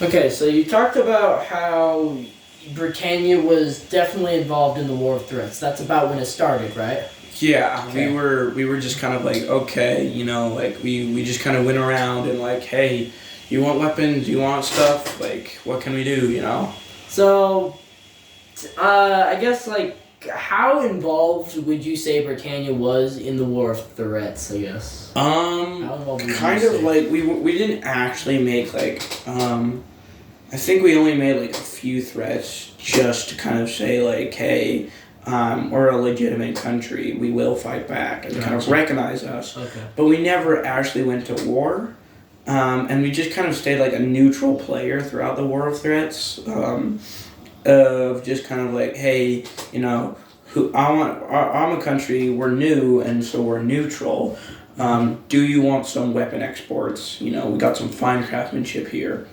Okay, so you talked about how Britannia was definitely involved in the War of Threats. That's about when it started, right? Yeah, Okay. we were just kind of like, okay, like we just kind of went around and like, hey, you want weapons, you want stuff, like what can we do? So, I guess how involved would you say Britannia was in the War of Threats? I guess. How involved would you Kind of say? like we didn't actually make I think we only made like a few threats just to kind of say like, hey, we're a legitimate country. We will fight back and kind of Gotcha. recognize us. Okay. But we never actually went to war. And we just kind of stayed like a neutral player throughout the War of Threats. Of just kind of like, hey, I'm a country. We're new, and so we're neutral. Do you want some weapon exports? We got some fine craftsmanship here.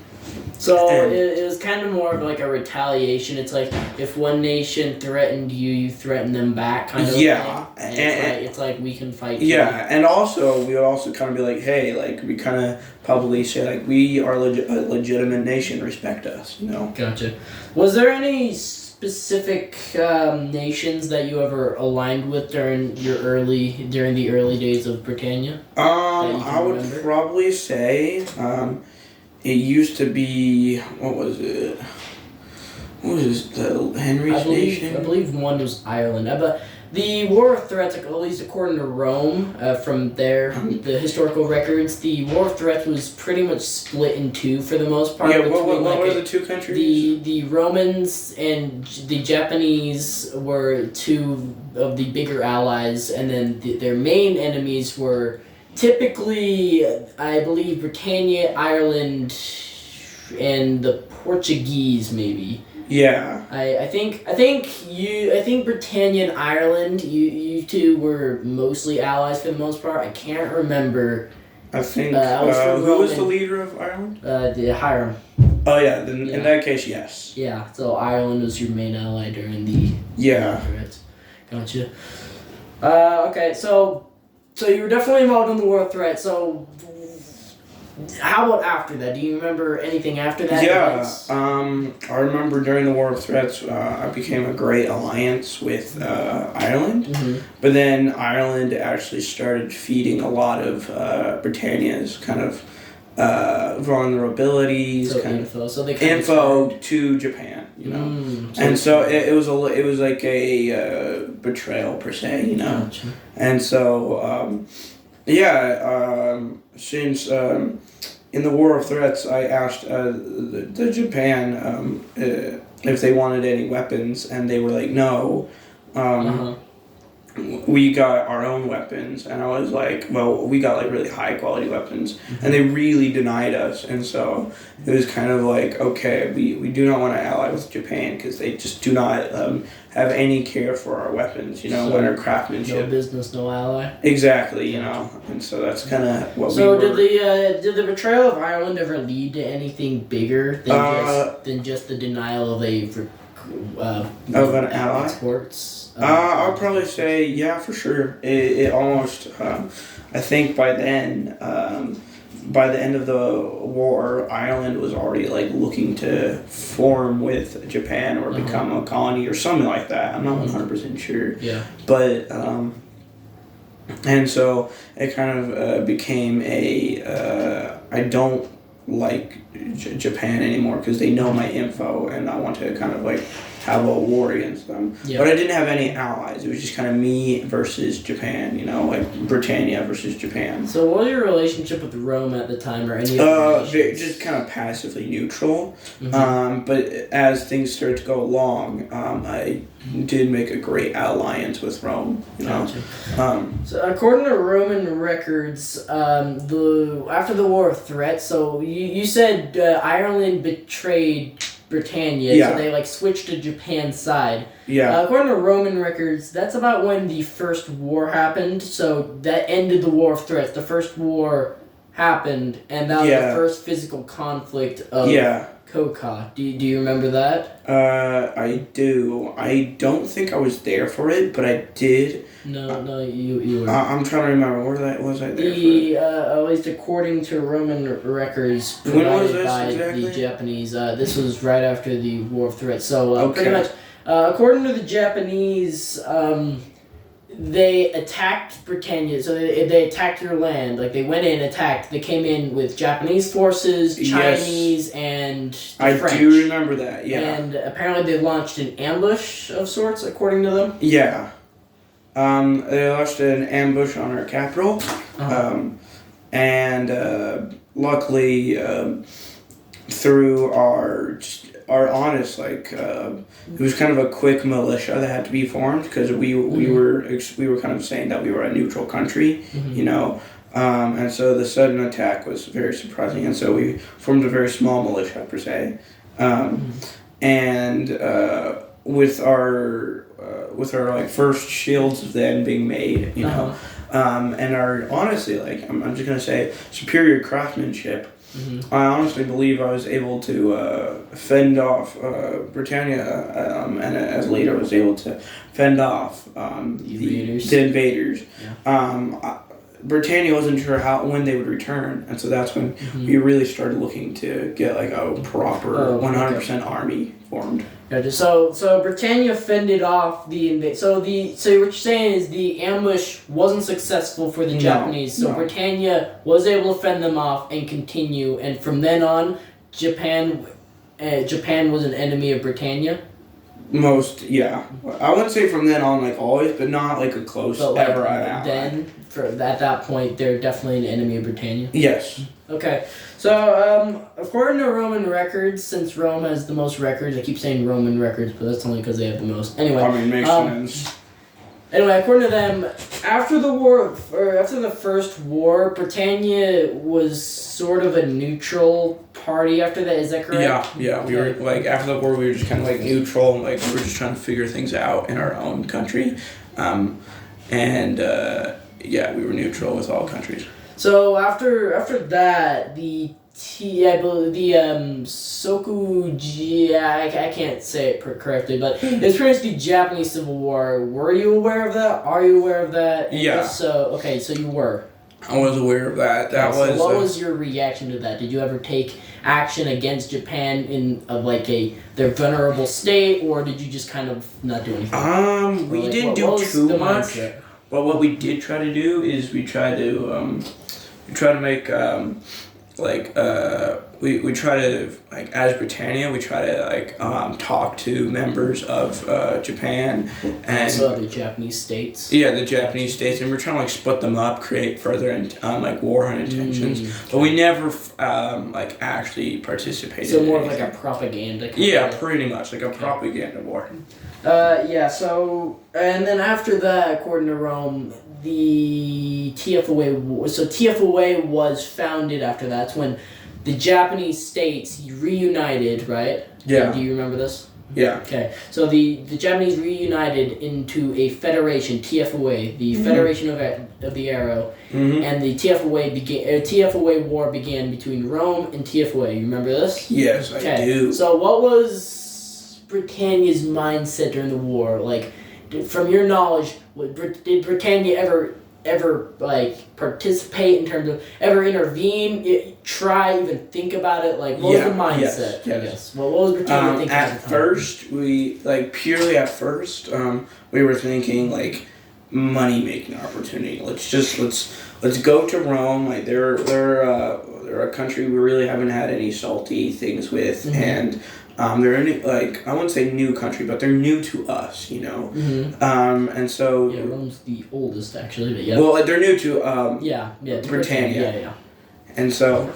So And it was kind of more of like a retaliation. It's like if one nation threatened you, you threaten them back, kind of. yeah, Thing. And it's like we can fight. yeah, and also we would also kind of be like, hey, like we kind of publicly say like we are a legitimate nation, respect us. Gotcha. Was there any specific nations that you ever aligned with during the early days of Britannia? I would remember? probably say it used to be what was it? What was the Henry's nation? I believe one was Ireland. But the War of Threats, at least according to Rome, from the historical records, the War of Threats was pretty much split in two for the most part. Yeah, what were the two countries? The Romans and the Japanese were two of the bigger allies, and then their main enemies were typically, I believe, Britannia, Ireland, and the Portuguese, maybe. Yeah. I think Britannia and Ireland, you two were mostly allies for the most part. I can't remember. I think who was the leader of Ireland? The Hiram. Oh yeah, then in that case, yes. Yeah, so Ireland was your main ally during the Yeah. Threats. Gotcha. Okay, so you were definitely involved in the War of Threat. So how about after that? Do you remember anything after that? Yeah, I remember during the War of Threats, I became a great alliance with Ireland, but then Ireland actually started feeding a lot of Britannia's kind of vulnerabilities, So kind info. of So they info to Japan, and so it was like a betrayal per se, Gotcha. and so. Since in the War of Threats, I asked the Japan if they wanted any weapons, and they were like, no. We got our own weapons, and I was like, well, we got like really high quality weapons, and they really denied us, and so it was kind of like, okay, we do not want to ally with Japan because they just do not have any care for our weapons, and our craftsmanship. No business, no ally. Exactly, and so that's kind of what So we were. did the betrayal of Ireland ever lead to anything bigger than just the denial of of an ally? Exports? I'll probably say, yeah, for sure. It almost, I think by then, by the end of the war, Ireland was already like looking to form with Japan or become a colony or something like that. I'm not 100% sure. Yeah. But, and so it kind of became I don't like Japan anymore because they know my info and I want to kind of like have a war against them. Yeah. But I didn't have any allies. It was just kind of me versus Japan, like Britannia versus Japan. So what was your relationship with Rome at the time, or any other nations? Just kind of passively neutral. But as things started to go along, I did make a great alliance with Rome. Gotcha. So according to Roman records, after the War of Threats, so you said Ireland betrayed Britannia, so they switched to Japan's side. Yeah. According to Roman records, that's about when the first war happened. So that ended the War of Threats. The first war happened, and that was the first physical conflict of Koka. Do you remember that? I do. I don't think I was there for it, but I did. No, you were. I'm trying to remember. Was I there for it? At least according to Roman records provided by the Japanese, this was right after the War of Threats. So pretty much, according to the Japanese, they attacked Britannia. So they attacked their land. Like they went in, attacked. They came in with Japanese forces, Chinese, and the French. I do remember that. Yeah. And apparently they launched an ambush of sorts, according to them. Yeah. They launched an ambush on our capital, and luckily, through our honest, it was kind of a quick militia that had to be formed because we were kind of saying that we were a neutral country, and so the sudden attack was very surprising, and so we formed a very small militia per se, and with our first shields then being made, and our honestly, I'm just gonna say superior craftsmanship. I honestly believe I was able to fend off Britannia, and as later was able to fend off the invaders. Yeah. Britannia wasn't sure when they would return, and so that's when we really started looking to get a proper 100% army formed. Gotcha. So Britannia fended off the invade. So what you're saying is the ambush wasn't successful for the Japanese. So Britannia was able to fend them off and continue. And from then on, Japan was an enemy of Britannia. I wouldn't say from then on always, but not a close ever ally. Then at that point, they're definitely an enemy of Britannia. Yes. Okay, so according to Roman records, since Rome has the most records, I keep saying Roman records, but that's only because they have the most. Anyway, makes sense. Anyway, according to them, after the first war, Britannia was sort of a neutral party. After that, is that correct? Yeah. We were after the war, we were just kind of neutral, and we were just trying to figure things out in our own country, and we were neutral with all countries. So after that, the Sokuji, I can't say it correctly, but it's pretty much the Japanese Civil War. Were you aware of that? Are you aware of that? Yeah. So you were. I was aware of that. What was your reaction to that? Did you ever take action against Japan in their vulnerable state, or did you just kind of not do anything? We didn't do too much. But what we did try to do is we try to make we try to as Britannia we try to talk to members of Japan and also the Japanese states. Yeah, the Japanese states, and we're trying to split them up, create further war intentions. But we never actually participated. So more of a propaganda. Pretty much a propaganda war. So and then after that, according to Rome, the TFOA was founded after that. That's when the Japanese states reunited, right? Yeah. Do you remember this? Yeah. Okay. So the Japanese reunited into a federation, TFOA, the Federation of the Arrow, and the TFOA war began between Rome and TFOA. You remember this? Yes, I do. So what was Britannia's mindset during the war? From your knowledge, did Britannia ever participate in terms of ever intervene, try, even think about it? What was the mindset? Yes. I guess. What was Britannia thinking at the time? First, we purely at first, we were thinking money making opportunity. Let's go to Rome. They're a country we really haven't had any salty things with, and they're I wouldn't say new country, but they're new to us, and so Rome's the oldest actually, but yeah. Well, they're new to Britannia. Yeah. And so,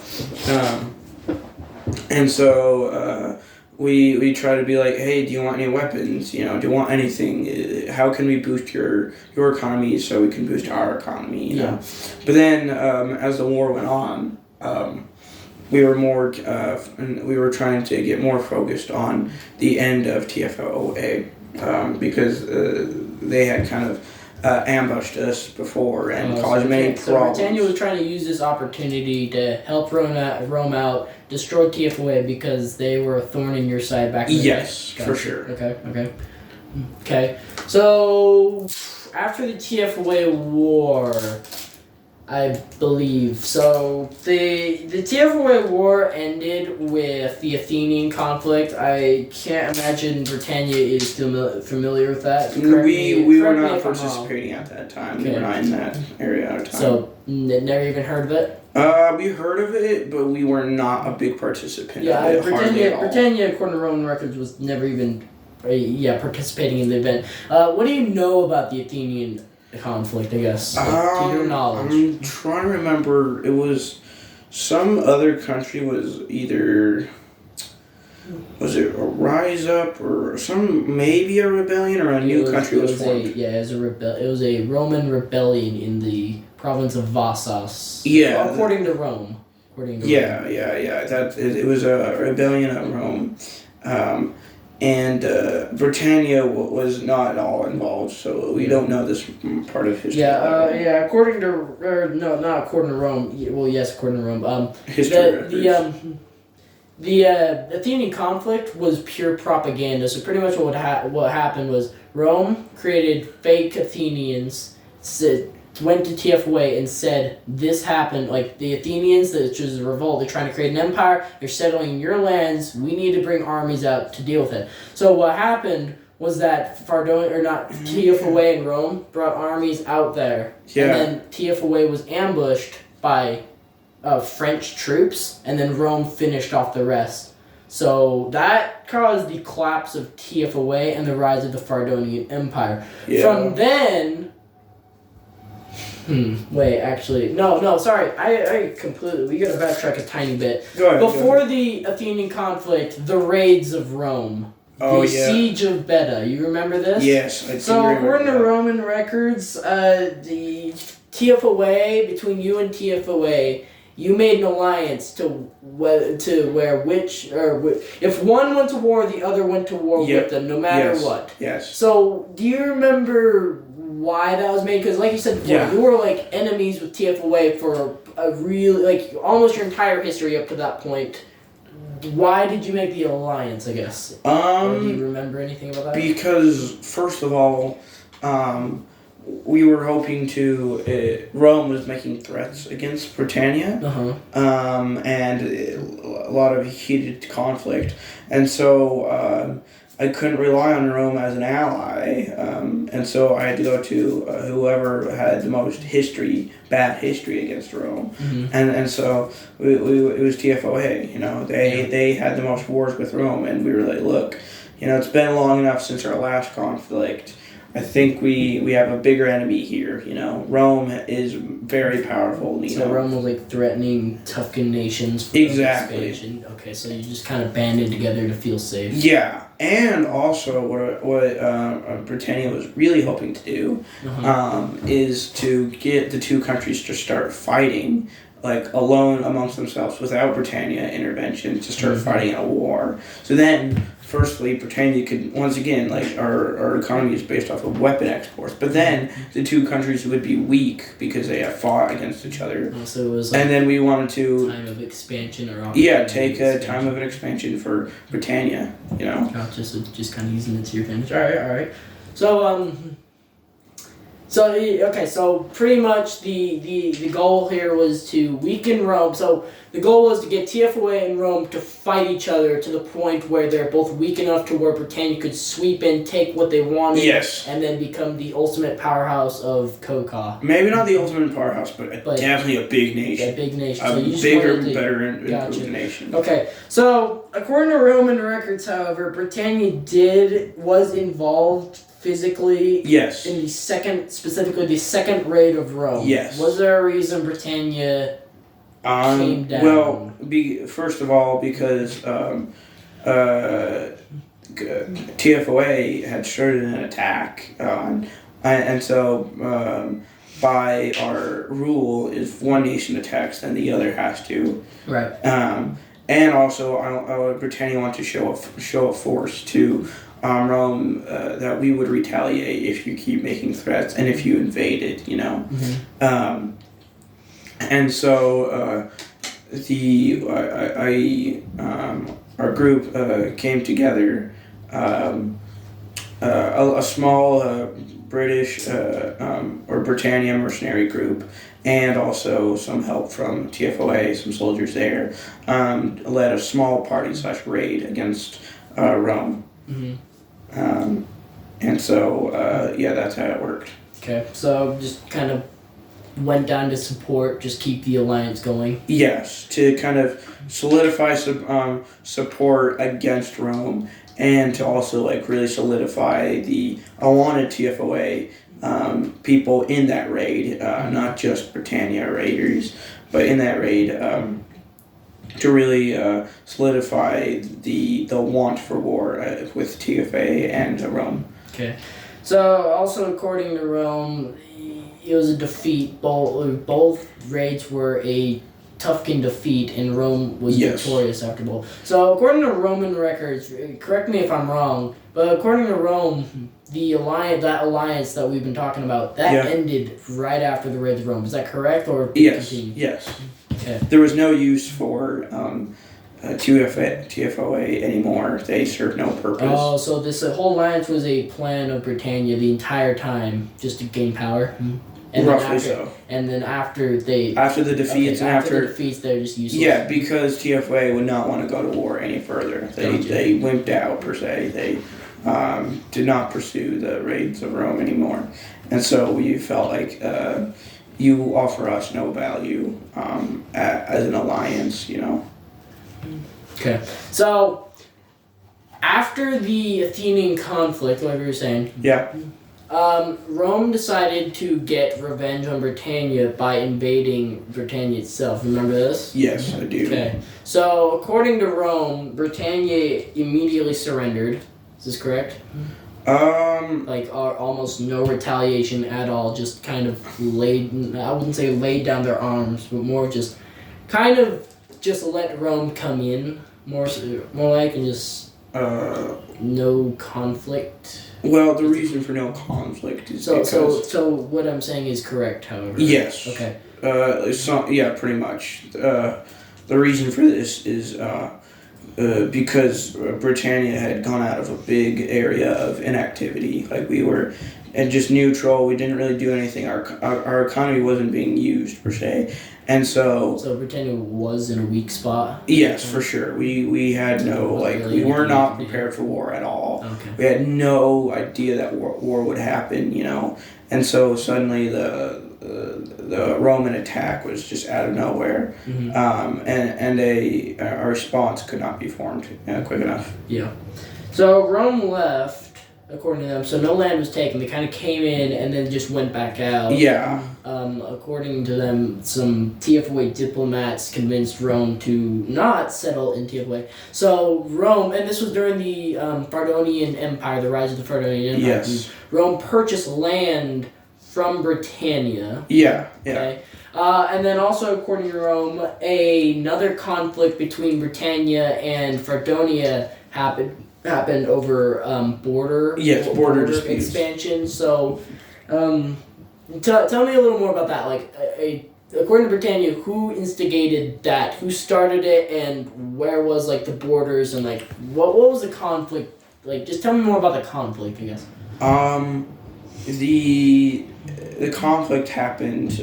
we try to be hey, do you want any weapons? Do you want anything? How can we boost your economy so we can boost our economy? You know? But then, as the war went on, we were we were trying to get more focused on the end of TFOA, because they had kind of ambushed us before and Oh, caused many So problems. Britannia was trying to use this opportunity to help Rome out, destroy TFOA because they were a thorn in your side back in the day. Yes, Gotcha. for sure. Okay. So after the TFOA war, I believe so. The TFOA war ended with the Athenian conflict. I can't imagine Britannia is familiar with that. We were Correct me not if I'm wrong. participating at that time. Okay. We were not in that area at the time. So never even heard of it. We heard of it, but we were not a big participant. Yeah, of it, hardly at all. Britannia, according to Roman records, was never even participating in the event. What do you know about the Athenian conflict? I guess to your knowledge. I'm trying to remember. It was some other country was either. Was it a rise up or maybe a rebellion or a new country was formed? It was a Roman rebellion in the province of Vassos. Yeah. According to Rome. Yeah. It was a rebellion of Rome, and Britannia was not at all involved, so we don't know this part of history. According to not according to Rome. Well, yes, according to Rome. History. The Athenian conflict was pure propaganda. So pretty much what happened was Rome created fake Athenians, went to TFOA and said this happened. Like the Athenians, which was a revolt, they're trying to create an empire. They're settling your lands. We need to bring armies out to deal with it. So what happened was that TFOA and Rome brought armies out there, and then TFOA was ambushed by French troops, and then Rome finished off the rest. So that caused the collapse of TFOA and the rise of the Fardonian Empire. Yeah. From then... sorry. I completely... We gotta backtrack a tiny bit. Go ahead. Before the Athenian conflict, the raids of Rome. Siege of Beda. You remember this? Yes, I do. So according to Roman records, the TFOA, between you and TFOA... You made an alliance to where if one went to war, the other went to war with them, no matter what. Yes. So, do you remember why that was made? Because, like you said before, you were like enemies with TFOA for a really almost your entire history up to that point. Why did you make the alliance? I guess. Or do you remember anything about that? Because first of all, we were hoping to. Rome was making threats against Britannia, and a lot of heated conflict, and so I couldn't rely on Rome as an ally, and so I had to go to whoever had the most bad history against Rome, and so it was TFOA. They had the most wars with Rome, and we were like, look, it's been long enough since our last conflict. I think we have a bigger enemy here, Rome is very powerful, So Rome was threatening Tuscan nations for exactly. expansion. Okay, so you just kind of banded together to feel safe. Yeah, and also what Britannia was really hoping to do is to get the two countries to start fighting alone amongst themselves without Britannia intervention to start fighting a war. So then, firstly, Britannia could, once again, our economy is based off of weapon exports, but then the two countries would be weak because they have fought against each other. So it was and then we wanted to... time of expansion or... take a time of an expansion for Britannia, Gotcha, so just kind of using it to your advantage. Alright. So pretty much the goal here was to weaken Rome. So the goal was to get TFOA and Rome to fight each other to the point where they're both weak enough to where Britannia could sweep in, take what they wanted, and then become the ultimate powerhouse of Koka. Maybe not the ultimate powerhouse, but definitely a big nation. A big nation. A so bigger, better improved nation. Okay, so according to Roman records, however, Britannia was involved physically in the second raid of Rome. Yes. Was there a reason Britannia came down? Well, first of all, because TFOA had started an attack, and so by our rule, if one nation attacks, then the other has to. Right. And also, Britannia wanted to show a force to Rome that we would retaliate if you keep making threats and if you invaded, you know. And so our group came together. A small British or Britannia mercenary group, and also some help from TFOA, some soldiers there, led a small party / raid against Rome. And so, yeah, that's how it worked. Okay, so just kind of went down to support, just keep the alliance going. Yes, to kind of solidify support against Rome, and to also like really solidify the unwanted TFOA people in that raid, not just Britannia raiders, but in that raid to really solidify the want for war with TFA and Rome. Okay, so also according to Rome, it was a defeat. Both raids were a Tufkin defeat, and Rome was victorious after both. So according to Roman records, correct me if I'm wrong, but according to Rome, that alliance that we've been talking about, that ended right after the raids of Rome. Is that correct, or continued? Yes. Okay. There was no use for TFOA anymore. They served no purpose. Oh, so this whole alliance was a plan of Britannia the entire time, just to gain power. And roughly so. And then after the defeats, they're just useless. Yeah, because TFA would not want to go to war any further. They wimped out per se. They did not pursue the raids of Rome anymore, and so we felt like you offer us no value as an alliance, you know. Okay, so after the Athenian conflict, like we were saying. Yeah. Rome decided to get revenge on Britannia by invading Britannia itself. Remember this? Yes, I do. Okay. So, according to Rome, Britannia immediately surrendered. Is this correct? Almost no retaliation at all. Just kind of I wouldn't say laid down their arms, but more just kind of just let Rome come in. More like, and just no conflict. Well, the reason for no conflict is because... So what I'm saying is correct, however. Yes. Okay. Pretty much. The reason for this is because Britannia had gone out of a big area of inactivity. Like, we were just neutral. We didn't really do anything. Our economy wasn't being used, per se. And so Britannia was in a weak spot? Yes, for sure. We had we were not prepared for war at all. Okay. We had no idea that war would happen, you know. And so suddenly the Roman attack was just out of nowhere. And a response could not be formed quick enough. Yeah. So Rome left, according to them. So no land was taken. They kind of came in and then just went back out. Yeah. According to them, some TFOA diplomats convinced Rome to not settle in TFOA. So Rome, and this was during the Fardonian Empire, the rise of the Fardonian Empire. Yes. Rome purchased land from Britannia. Yeah. Okay. And then also, according to Rome, another conflict between Britannia and Fardonia happened over border disputes. Expansion. So, tell me a little more about that. Like, according to Britannia, who instigated that? Who started it, and where was the borders, and what was the conflict? Just tell me more about the conflict, I guess. The conflict happened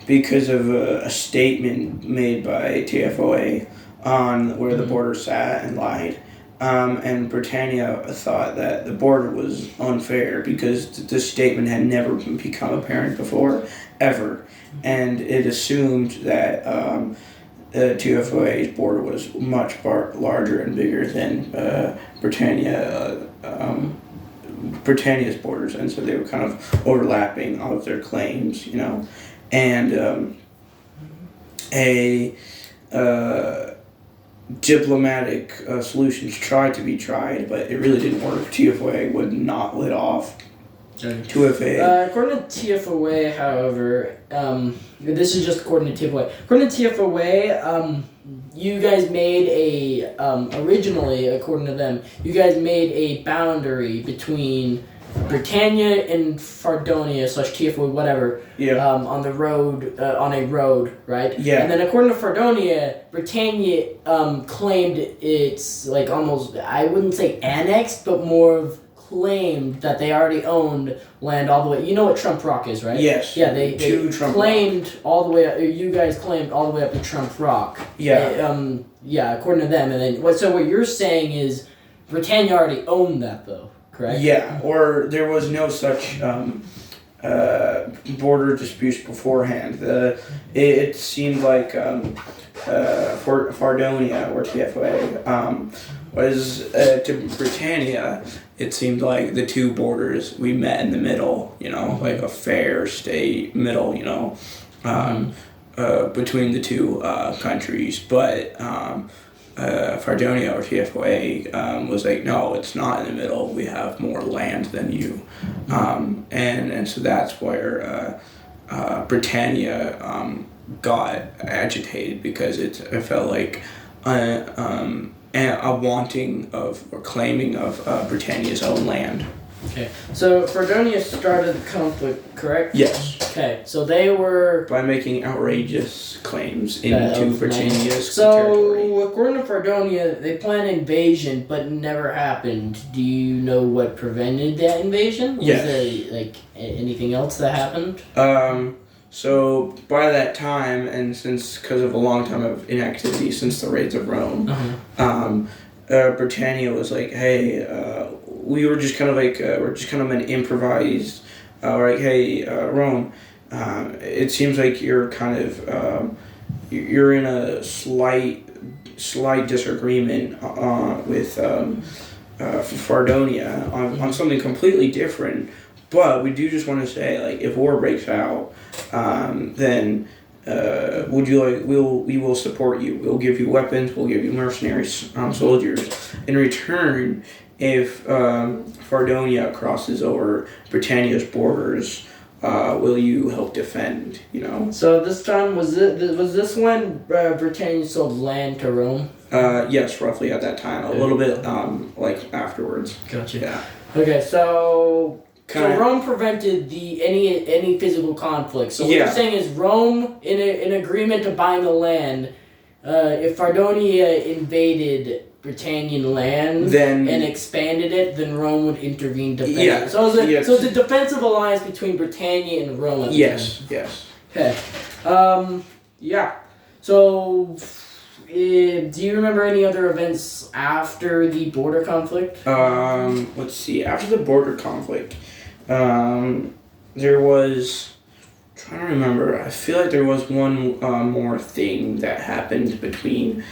because of a statement made by TFOA on where the border sat and lied. And Britannia thought that the border was unfair because the statement had never become apparent before, ever. And it assumed that TFOA's border was much larger and bigger than Britannia's borders. And so they were kind of overlapping all of their claims, you know. And diplomatic solutions tried to be tried, but it really didn't work. TFOA would not let off. 2FA. According to TFOA, however, this is just according to TFOA. According to TFOA, you guys made originally, according to them, you guys made a boundary between Britannia and Fardonia / TFOA, whatever, on the road, on a road, right? Yeah. And then according to Fardonia, Britannia claimed it's like almost, I wouldn't say annexed, but more of claimed that they already owned land all the way. You know what Trump Rock is, right? Yes. Yeah, they claimed Rock. all the way up, you guys claimed all the way up to Trump Rock. Yeah. Yeah, according to them. And then what you're saying is Britannia already owned that though, correct? Yeah, or there was no such border disputes beforehand. It seemed like Fardonia or TFA was to Britannia. It seemed like the two borders, we met in the middle, like a fair state middle, between the two countries. But Fardonia or TFOA was like, no, it's not in the middle. We have more land than you, and so that's where Britannia got agitated because it felt like a wanting of or claiming of Britannia's own land. Okay, so Fardonia started the conflict, correct? Yes. Okay, so they were... By making outrageous claims into Britannia's territory. territory. According to Fardonia, they planned an invasion, but it never happened. Do you know what prevented that invasion? Was there, anything else that happened? So by that time, and because of a long time of inactivity since the raids of Rome, Britannia was like, hey, we were just kind of like, we're just kind of an improvised, hey, Rome, it seems like you're kind of, you're in a slight disagreement with Fardonia on something completely different. But we do just want to say, like, if war breaks out, then would you like? We will support you. We'll give you weapons. We'll give you mercenaries, soldiers. In return, if Fardonia crosses over Britannia's borders, will you help defend? So this time was this when Britannia sold land to Rome? Yes, roughly at that time. A little bit like afterwards. Gotcha. Yeah. Okay, so Rome prevented any physical conflict. So what you're saying is Rome, in agreement to buying the land, if Fardonia invaded Britannian land and expanded it, then Rome would intervene to defend it. So it's a defensive alliance between Britannia and Rome. Yes. Okay. Yeah. So, do you remember any other events after the border conflict? Let's see. After the border conflict, there was, I'm trying to remember, I feel like there was one more thing that happened between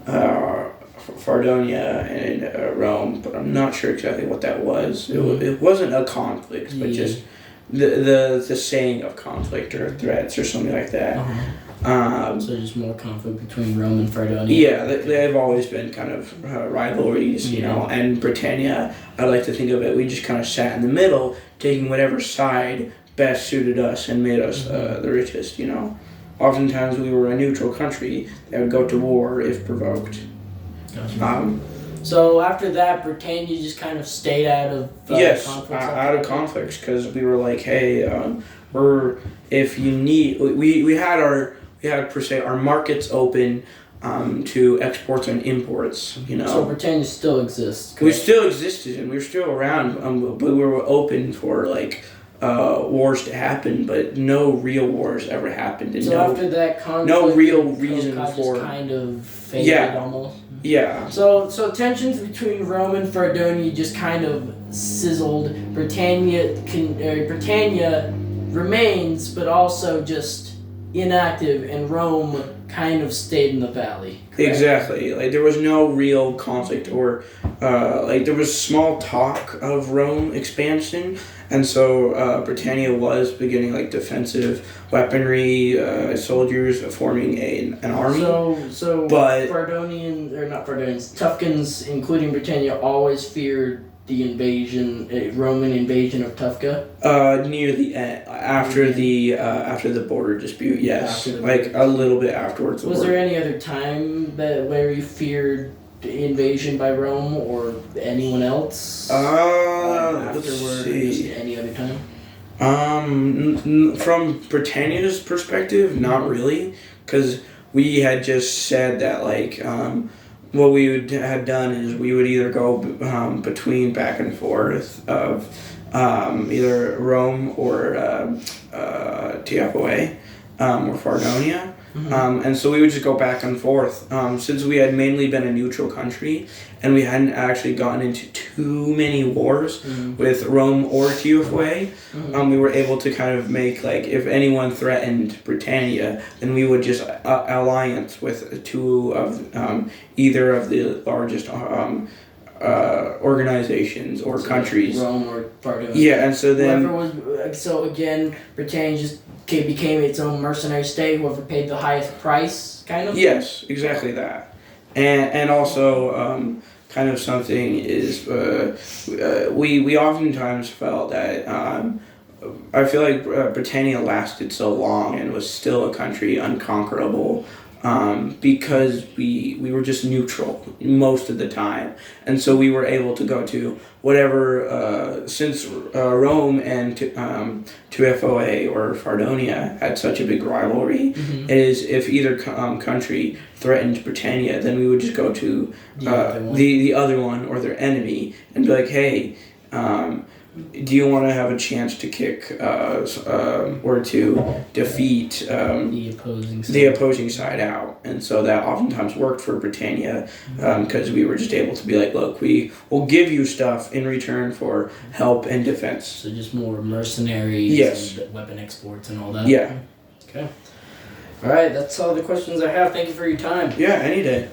Fardonia and Rome, but I'm not sure exactly what that was. It wasn't a conflict, but just the saying of conflict or threats or something like that. So just more conflict between Rome and Fardonia. Yeah, they've always been kind of rivalries, and Britannia, I like to think of it, we just kind of sat in the middle, taking whatever side best suited us and made us the richest, Oftentimes we were a neutral country that would go to war if provoked. Gotcha. So after that, Britannia just kind of stayed out of conflicts? Out of conflicts, because we were like, hey, if you need, we had our per se our markets open to exports and imports, So Britannia still exists. Correct? We still existed and we were still around, but we were open for wars to happen, but no real wars ever happened. And after that conflict, no real reason for just kind of faded almost. Yeah. So tensions between Rome and Fardonia just kind of sizzled. Britannia remains, but also just inactive, and Rome kind of stayed in the valley. Correct? Exactly. There was no real conflict, or there was small talk of Rome expansion, and so Britannia was beginning defensive weaponry, soldiers forming an army. So but Tuskens, including Britannia, always feared the invasion, Roman invasion of Tufka? Near the end, after the border dispute, yes, like a little bit afterwards. Was there any other time where you feared invasion by Rome or anyone else? Let's Afterward, see. just any other time? From Britannia's perspective, not really, because we had just said that like what we had done is we would either go between back and forth of either Rome or TFOA or Fardonia. And so we would just go back and forth. Since we had mainly been a neutral country and we hadn't actually gotten into too many wars with Rome or TFOA, we were able to kind of make, like, if anyone threatened Britannia, then we would just alliance with two of either of the largest organizations or countries. Rome or Fardonia. Yeah, and so then... So again, Britannia just became its own mercenary state, whoever paid the highest price, kind of? Yes, exactly that. And also, kind of something is, we oftentimes felt that, I feel like Britannia lasted so long and was still a country unconquerable, because we were just neutral most of the time. And so we were able to go to whatever, since Rome and TFOA or Fardonia had such a big rivalry, is if either country threatened Britannia, then we would just go to the other one or their enemy and be like, hey, do you want to have a chance to kick or to defeat the opposing side out? And so that oftentimes worked for Britannia, because we were just able to be like, look, we will give you stuff in return for help and defense. So just more mercenaries and weapon exports and all that? Yeah. Okay. All right, that's all the questions I have. Thank you for your time. Yeah, any day.